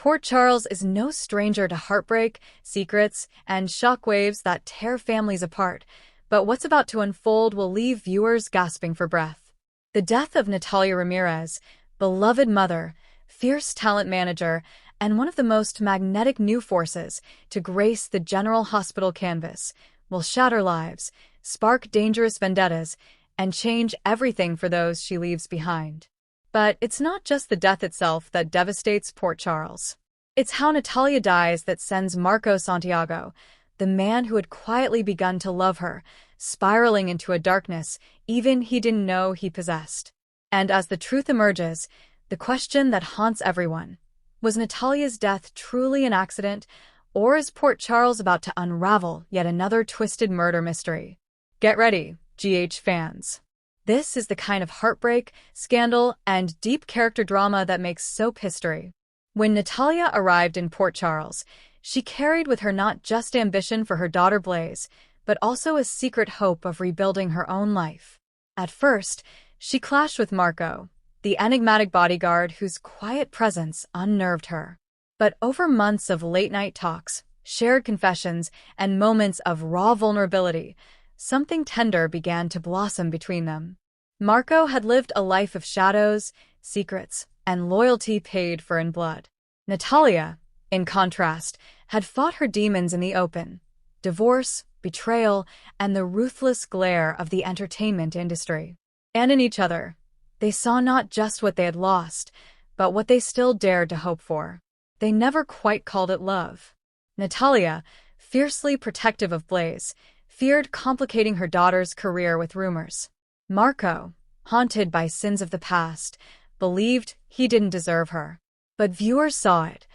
Port Charles is no stranger to heartbreak, secrets, and shockwaves that tear families apart, but what's about to unfold will leave viewers gasping for breath. The death of Natalia Ramirez, beloved mother, fierce talent manager, and one of the most magnetic new forces to grace the General Hospital canvas, will shatter lives, spark dangerous vendettas, and change everything for those she leaves behind. But it's not just the death itself that devastates Port Charles. It's how Natalia dies that sends Marco Santiago, the man who had quietly begun to love her, spiraling into a darkness even he didn't know he possessed. And as the truth emerges, the question that haunts everyone: was Natalia's death truly an accident, or is Port Charles about to unravel yet another twisted murder mystery? Get ready, GH fans. This is the kind of heartbreak, scandal, and deep character drama that makes soap history. When Natalia arrived in Port Charles, she carried with her not just ambition for her daughter Blaze, but also a secret hope of rebuilding her own life. At first, she clashed with Marco, the enigmatic bodyguard whose quiet presence unnerved her. But over months of late-night talks, shared confessions, and moments of raw vulnerability, something tender began to blossom between them. Marco had lived a life of shadows, secrets, and loyalty paid for in blood. Natalia, in contrast, had fought her demons in the open: divorce, betrayal, and the ruthless glare of the entertainment industry. And in each other, they saw not just what they had lost, but what they still dared to hope for. They never quite called it love. Natalia, fiercely protective of Blaze, feared complicating her daughter's career with rumors. Marco, haunted by sins of the past, believed he didn't deserve her. But viewers saw it: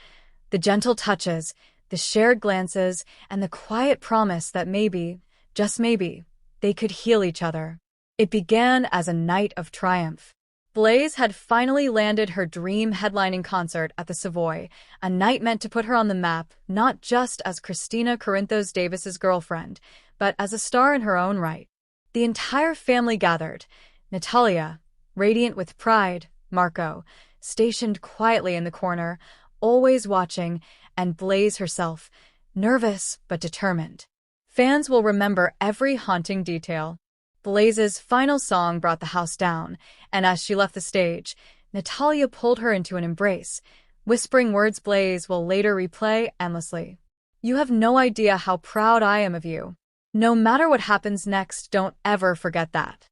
the gentle touches, the shared glances, and the quiet promise that maybe, just maybe, they could heal each other. It began as a night of triumph. Blaze had finally landed her dream headlining concert at the Savoy, a night meant to put her on the map not just as Cristina Corinthos Davis's girlfriend, but as a star in her own right. The entire family gathered: Natalia, radiant with pride; Marco, stationed quietly in the corner, always watching; and Blaze herself, nervous but determined. Fans will remember every haunting detail. Blaze's final song brought the house down, and as she left the stage, Natalia pulled her into an embrace, whispering words Blaze will later replay endlessly. "You have no idea how proud I am of you. No matter what happens next, don't ever forget that."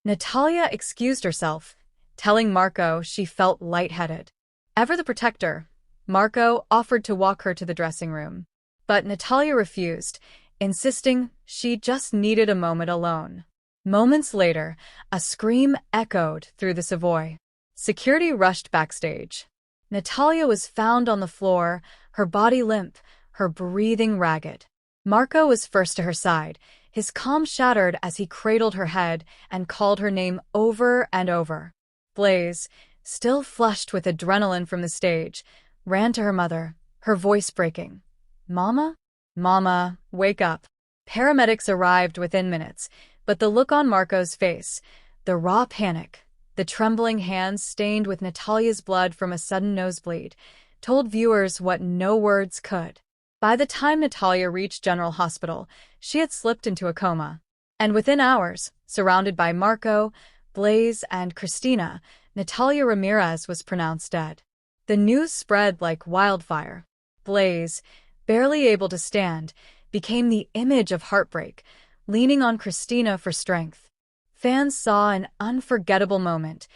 Natalia excused herself, telling Marco she felt lightheaded. Ever the protector, Marco offered to walk her to the dressing room. But Natalia refused, insisting she just needed a moment alone. Moments later, a scream echoed through the Savoy. Security rushed backstage. Natalia was found on the floor, her body limp, her breathing ragged. Marco was first to her side, his calm shattered as he cradled her head and called her name over and over. Blaze, still flushed with adrenaline from the stage, ran to her mother, her voice breaking. "Mama? Mama, wake up." Paramedics arrived within minutes, but the look on Marco's face, the raw panic, the trembling hands stained with Natalia's blood from a sudden nosebleed, told viewers what no words could. By the time Natalia reached General Hospital, she had slipped into a coma. And within hours, surrounded by Marco, Blaze, and Cristina, Natalia Ramirez was pronounced dead. The news spread like wildfire. Blaze, barely able to stand, became the image of heartbreak, leaning on Cristina for strength. Fans saw an unforgettable moment: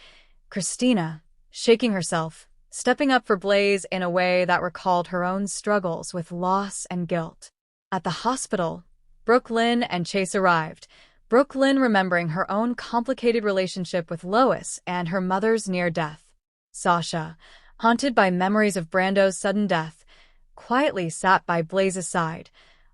Cristina, shaking herself, stepping up for Blaze in a way that recalled her own struggles with loss and guilt. At the hospital, Brooklyn and Chase arrived, Brooklyn remembering her own complicated relationship with Lois and her mother's near death. Sasha, haunted by memories of Brando's sudden death, quietly sat by Blaze's side,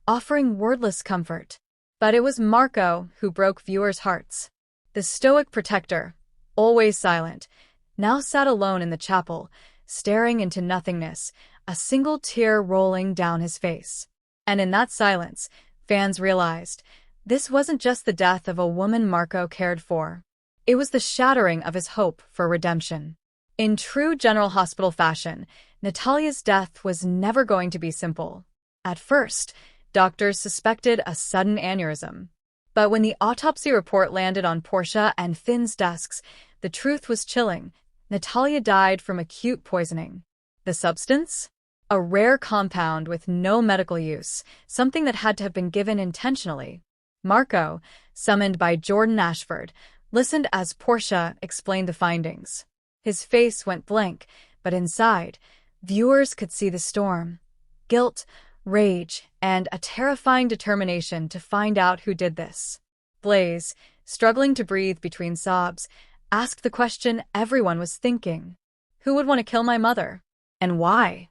offering wordless comfort. But it was Marco who broke viewers' hearts. The stoic protector, always silent, now sat alone in the chapel, staring into nothingness, a single tear rolling down his face. And in that silence, fans realized this wasn't just the death of a woman Marco cared for. It was the shattering of his hope for redemption. In true General Hospital fashion, Natalia's death was never going to be simple. At first, doctors suspected a sudden aneurysm. But when the autopsy report landed on Portia and Finn's desks, the truth was chilling. Natalia died from acute poisoning. The substance? A rare compound with no medical use, something that had to have been given intentionally. Marco, summoned by Jordan Ashford, listened as Portia explained the findings. His face went blank, but inside, viewers could see the storm. Guilt, rage, and a terrifying determination to find out who did this. Blaze, struggling to breathe between sobs, asked the question everyone was thinking. Who would want to kill my mother? And why?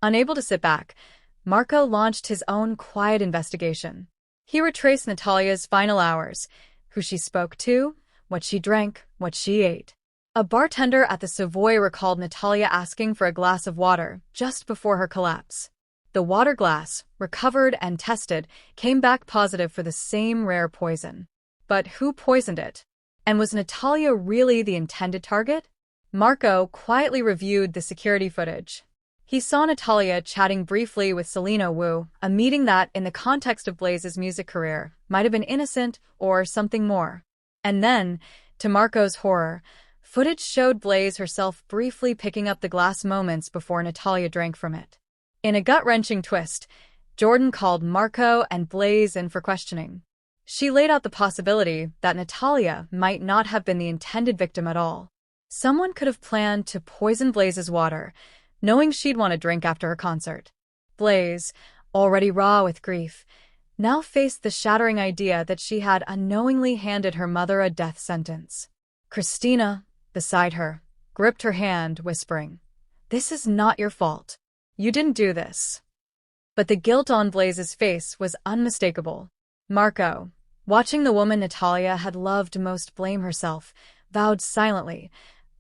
Unable to sit back, Marco launched his own quiet investigation. He retraced Natalia's final hours, who she spoke to, what she drank, what she ate. A bartender at the Savoy recalled Natalia asking for a glass of water just before her collapse. The water glass, recovered and tested, came back positive for the same rare poison. But who poisoned it? And was Natalia really the intended target? Marco quietly reviewed the security footage. He saw Natalia chatting briefly with Selena Wu, a meeting that, in the context of Blaze's music career, might have been innocent or something more. And then, to Marco's horror, footage showed Blaze herself briefly picking up the glass moments before Natalia drank from it. In a gut-wrenching twist, Jordan called Marco and Blaze in for questioning. She laid out the possibility that Natalia might not have been the intended victim at all. Someone could have planned to poison Blaze's water, knowing she'd want a drink after her concert. Blaze, already raw with grief, now faced the shattering idea that she had unknowingly handed her mother a death sentence. Christina, beside her, gripped her hand, whispering, "This is not your fault. You didn't do this." But the guilt on Blaze's face was unmistakable. Marco, watching the woman Natalia had loved most blame herself, vowed silently,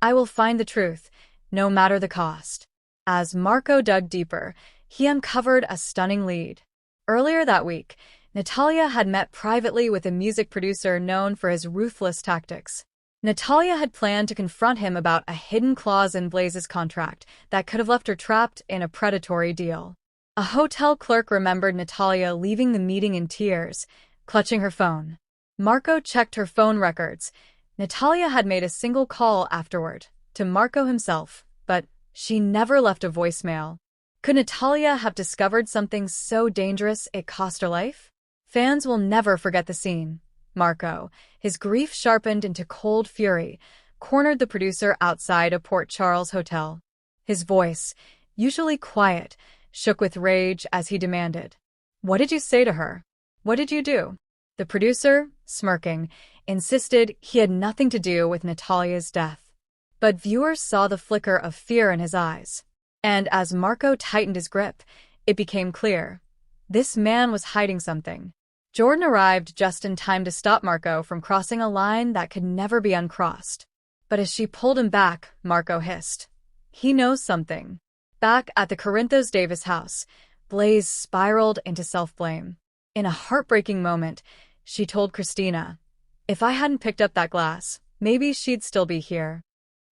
"I will find the truth, no matter the cost." As Marco dug deeper, he uncovered a stunning lead. Earlier that week, Natalia had met privately with a music producer known for his ruthless tactics. Natalia had planned to confront him about a hidden clause in Blaze's contract that could have left her trapped in a predatory deal. A hotel clerk remembered Natalia leaving the meeting in tears, clutching her phone. Marco checked her phone records. Natalia had made a single call afterward, to Marco himself, but she never left a voicemail. Could Natalia have discovered something so dangerous it cost her life? Fans will never forget the scene. Marco, his grief sharpened into cold fury, cornered the producer outside a Port Charles hotel. His voice, usually quiet, shook with rage as he demanded, "What did you say to her? What did you do?" The producer, smirking, insisted he had nothing to do with Natalia's death. But viewers saw the flicker of fear in his eyes. And as Marco tightened his grip, it became clear. This man was hiding something. Jordan arrived just in time to stop Marco from crossing a line that could never be uncrossed. But as she pulled him back, Marco hissed, "He knows something." Back at the Corinthos Davis house, Blaze spiraled into self-blame. In a heartbreaking moment, she told Christina, "If I hadn't picked up that glass, maybe she'd still be here."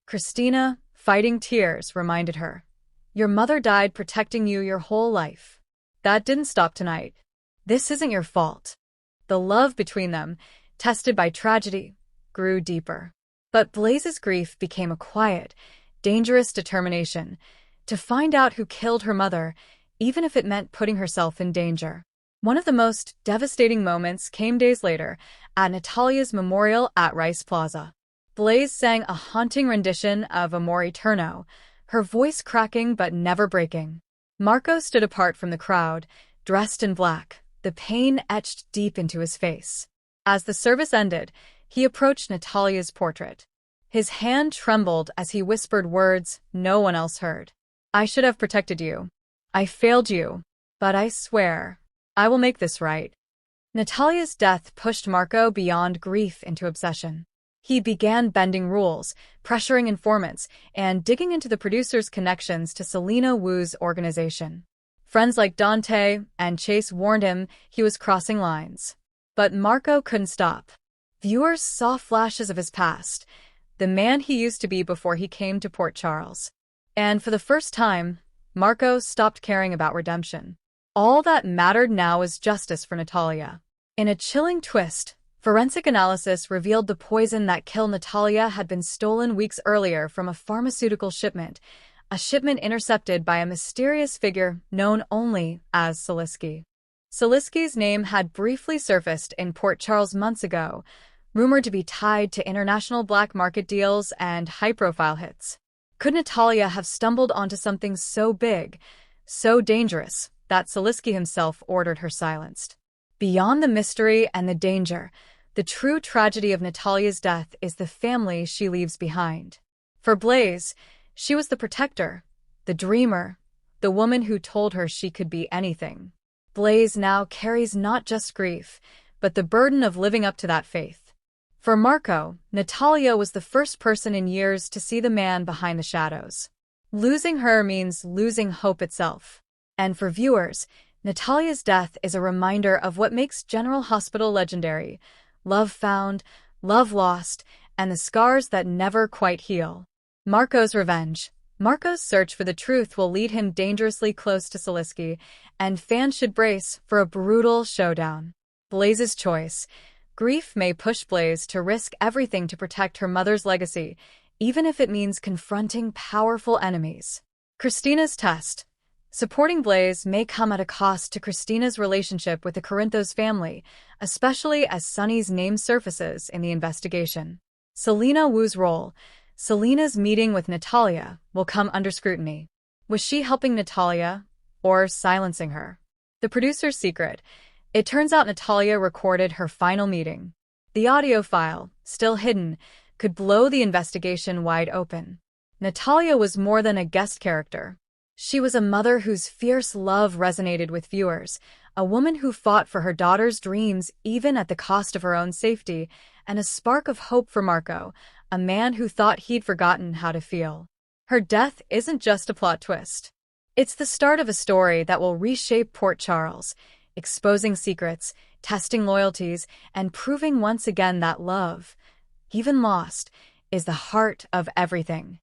Christina, fighting tears, reminded her, "Your mother died protecting you your whole life. That didn't stop tonight. This isn't your fault." The love between them, tested by tragedy, grew deeper. But Blaze's grief became a quiet, dangerous determination to find out who killed her mother, even if it meant putting herself in danger. One of the most devastating moments came days later at Natalia's memorial at Rice Plaza. Blaze sang a haunting rendition of Amor Eterno, her voice cracking but never breaking. Marco stood apart from the crowd, dressed in black, the pain etched deep into his face. As the service ended, he approached Natalia's portrait. His hand trembled as he whispered words no one else heard. "I should have protected you. I failed you. But I swear, I will make this right." Natalia's death pushed Marco beyond grief into obsession. He began bending rules, pressuring informants, and digging into the producer's connections to Selena Wu's organization. Friends like Dante and Chase warned him he was crossing lines. But Marco couldn't stop. Viewers saw flashes of his past, the man he used to be before he came to Port Charles. And for the first time, Marco stopped caring about redemption. All that mattered now was justice for Natalia. In a chilling twist, forensic analysis revealed the poison that killed Natalia had been stolen weeks earlier from a pharmaceutical shipment, a shipment intercepted by a mysterious figure known only as Salisky. Salisky's name had briefly surfaced in Port Charles months ago, rumored to be tied to international black market deals and high-profile hits. Could Natalia have stumbled onto something so big, so dangerous, that Salisky himself ordered her silenced? Beyond the mystery and the danger, the true tragedy of Natalia's death is the family she leaves behind. For Blaze, she was the protector, the dreamer, the woman who told her she could be anything. Blaze now carries not just grief, but the burden of living up to that faith. For Marco, Natalia was the first person in years to see the man behind the shadows. Losing her means losing hope itself. And for viewers, Natalia's death is a reminder of what makes General Hospital legendary: love found, love lost, and the scars that never quite heal. Marco's revenge. Marco's search for the truth will lead him dangerously close to Salisky, and fans should brace for a brutal showdown. Blaze's choice. Grief may push Blaze to risk everything to protect her mother's legacy, even if it means confronting powerful enemies. Christina's test. Supporting Blaze may come at a cost to Christina's relationship with the Corinthos family, especially as Sonny's name surfaces in the investigation. Selena Wu's role. Selena's meeting with Natalia will come under scrutiny. Was she helping Natalia or silencing her? The producer's secret. It turns out Natalia recorded her final meeting. The audio file, still hidden, could blow the investigation wide open. Natalia was more than a guest character. She was a mother whose fierce love resonated with viewers, a woman who fought for her daughter's dreams even at the cost of her own safety, and a spark of hope for Marco, a man who thought he'd forgotten how to feel. Her death isn't just a plot twist. It's the start of a story that will reshape Port Charles, exposing secrets, testing loyalties, and proving once again that love, even lost, is the heart of everything.